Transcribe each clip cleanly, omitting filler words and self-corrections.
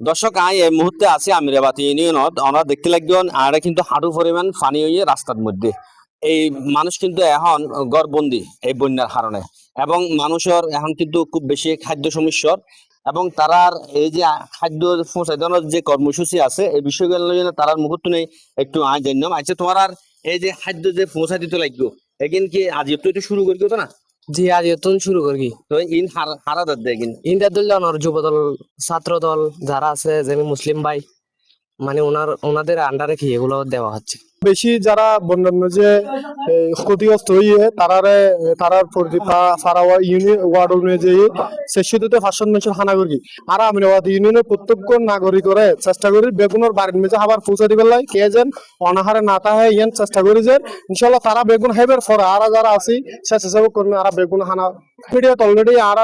দর্শক এই মুহূর্তে আছি আমিরাবাদ ইউনিয়নত আমরা দেখতে লাগবেন আর কিন্তু হাঁটু পরিমাণ পানি হয়ে রাস্তার মধ্যে এই মানুষ কিন্তু এখন গড়বন্দি এই বন্যার কারণে এবং মানুষের এখন কিন্তু খুব বেশি খাদ্য সমস্যার এবং তারার এই যে খাদ্য পৌঁছায় দেওয়ার যে কর্মসূচি আছে এই বিষয়গুলো নিয়ে তারার মুহূর্ত নেই একটু আজ জানলাম আচ্ছা তোমার আর এই যে খাদ্য যে পৌঁছায় দিতে লাগবে এগিন কি আজ একটু শুরু করি তো না জি আজ এতন শুরু করি তো ইন হারা দেখিন ইন্ডিয়া দল জানোর যুব দল ছাত্র দল যারা আছে যেমন মুসলিম ভাই মানে ওনাদের আন্ডারে কি এগুলো দেওয়া হচ্ছে। বেশি যারা বন্যান্য যে ক্ষতিগ্রস্ত হইয়ে তারার প্রতি ফারাওয়া ইউনিয়ন ওয়ার্ড অনুযায়ী সেশুতে ফাঁসন মানুষের হানা করি আর আমিরাবাদ ইউনিয়নের প্রত্যেক নাগরিক করে চেষ্টা করি বেগুনের বাড়ির মেঝে আবার পৌঁছে দিবার লাই কে যেন অনাহারে না তাহে ইয়ান চেষ্টা করি যে ইনশাল্লাহ তারা বেগুন হাইবার পরে আর যারা আছি স্বেচ্ছাসেবক কর্মী আর বেগুন হানা ভিডিও অলরেডি আর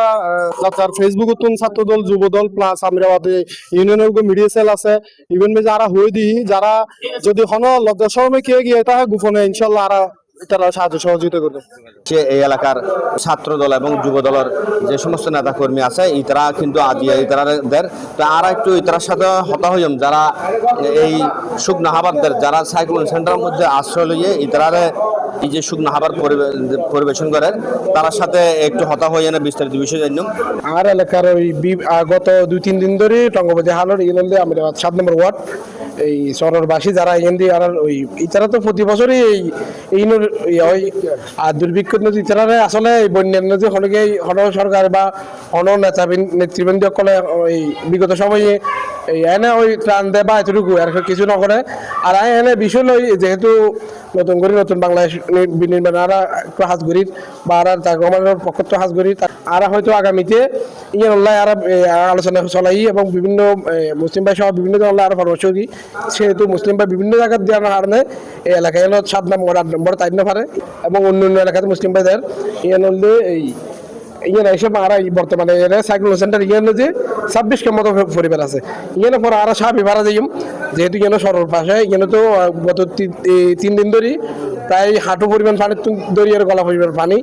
যার ফেসবুক ছাত্র দল যুব দল প্লাস আমিরাবাদ ইউনিয়নের মিডিয়া সেল আছে ইভেন মেজে আর হয়ে দিই যারা যদি হন লজ্জা সময় কে গিয়ে তা গোপনে ইনশাল্লাহ আর তারা সাহায্য সহযোগিতা করবে। সে এই এলাকার ছাত্র দল এবং যুব দলের যে সমস্ত নেতা কর্মী আছে ইতারা কিন্তু আদি ইতারাদের আর একটু ইতারার সাথে হতা হইম যারা এই শুকনা হাবারদের যারা সাইক্লোন সেন্টারের মধ্যে আশ্রয় লইয়ে ইতারারে এই যে শুকনা হাবার পরিবেশন করে তার সাথে একটু হতা হয়ে না বিস্তারিত বিষয় জানলাম। আর এলাকার ওই গত 2-3 দিন ধরে টঙ্গবাজি হালর ইনলে আমরা 7 নম্বর ওয়ার্ড এই শহরবাসী যারা এখান দিয়ে আর ওই ইতারা তো প্রতি বছরই এই আর দুর্ভিক্ষ নদী ইতারা আসলে এই বন্যার নদী হলকে হন সরকার বা হন নেতৃবৃন্দ কলে ওই বিগত সময়ে এই এনে ওই ত্রাণ দেয় বা এতটুকু আর কিছু নকরে আর এনে বিষয় লই যেহেতু নতুন বাংলাদেশ বিনির্মাণ আর একটু হাজগরির বা আর তার গভর্নমেন্টের পক্ষ তো হাজগরির আর হয়তো আগামীতে ইয়ে অনলাইন আর আলোচনা চলাই এবং বিভিন্ন মুসলিম ভাই সহ বিভিন্ন ধরনের আরো পরামর্শ দিই সেহেতু মুসলিম ভাই বিভিন্ন জায়গায় দেওয়ার কারণে এই এলাকায় হলো 7 নম্বর 8 নম্বর 3 নম্বরে এবং অন্য এলাকাতে মুসলিম ভাইদের ইয়ে হলে এই ইয়ে এসব আর বর্তমানে সাইক্লোন সেন্টার ইয়ে যে 26 মতো পরিবার আছে ইয়ে পরে আর সাপি ভাড়া যাইম যেহেতু ইয়ে সরল পাশে ইয়ে তো গত 3 দিন ধরে প্রায় হাঁটু পরিমাণ পানি দরিয়ার গলা পরিমাণ পানি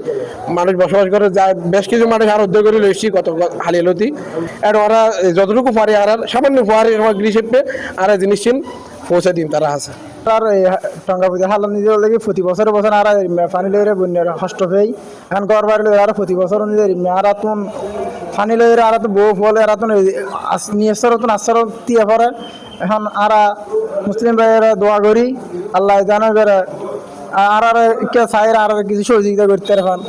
মানুষ বসবাস করে যা বেশ কিছু মানুষ আর উদ্যোগ করে লইছি গত হালিয়ালতি আর ওরা যতটুকু পারে আর সামান্য পারে গ্রিসেপে আর জিনিস পৌঁছে দিন তারা আছে আর টঙ্গা পূজা হাল নিজের লাগে প্রতি বছর আর পানি লইরে বন্যার কষ্ট পেয়ে এখন ঘর বাড়ি লই আর প্রতি বছর নিজের আর তুন পানি লইরে আর তো বউ ফলে আর তুন নিয়েশ্বর তুন আশ্চর দিয়ে পড়ে এখন আর মুসলিম ভাইয়েরা দোয়া করি আল্লাহ জানা করে আর কে চাই আর কিছু সহযোগিতা করতে এখন।